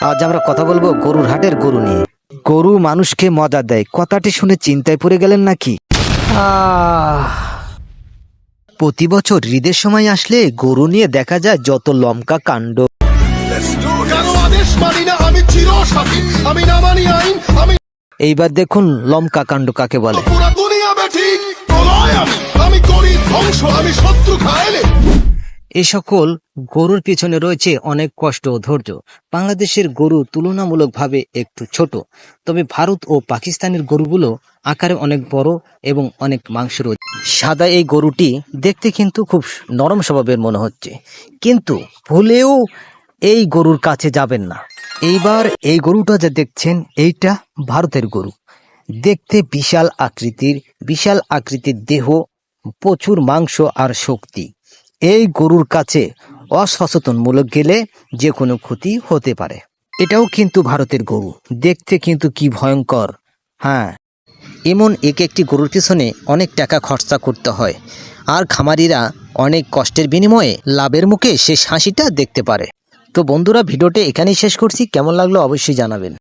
আজ আমরা কথা বলবো গরুর হাটের গরু নিয়ে। গরু মানুষকে মজা দেয়, কথাটি শুনে চিন্তায় পড়ে গেলেন নাকি? প্রতি বছর ঈদের সময় আসলে গরু নিয়ে দেখা যায় যত লমকা কাণ্ড। এইবার দেখুন লমকা কাণ্ড কাকে বলে। এ সকল গরুর পিছনে রয়েছে অনেক কষ্ট ও ধৈর্য। বাংলাদেশের গরু তুলনামূলকভাবে একটু ছোট, তবে ভারত ও পাকিস্তানের গরুগুলো আকারে অনেক বড় এবং অনেক মাংস রয়েছে। সাদা এই গরুটি দেখতে কিন্তু খুব নরম স্বভাবের মনে হচ্ছে, কিন্তু ভুলেও এই গরুর কাছে যাবেন না। এইবার এই গরুটা যা দেখছেন এইটা ভারতের গরু। দেখতে বিশাল আকৃতির দেহ, প্রচুর মাংস আর শক্তি। এই গরুর কাছে অসচেতনমূলক গেলে যে কোনো ক্ষতি হতে পারে। এটাও কিন্তু ভারতের গরু, দেখতে কিন্তু কি ভয়ঙ্কর। হ্যাঁ, এমন এক একটি গরুর পিছনে অনেক টাকা খরচা করতে হয়, আর খামারিরা অনেক কষ্টের বিনিময়ে লাভের মুখে শেষ হাসিটা দেখতে পারে। তো বন্ধুরা, ভিডিওটি এখানেই শেষ করছি। কেমন লাগলো অবশ্যই জানাবেন।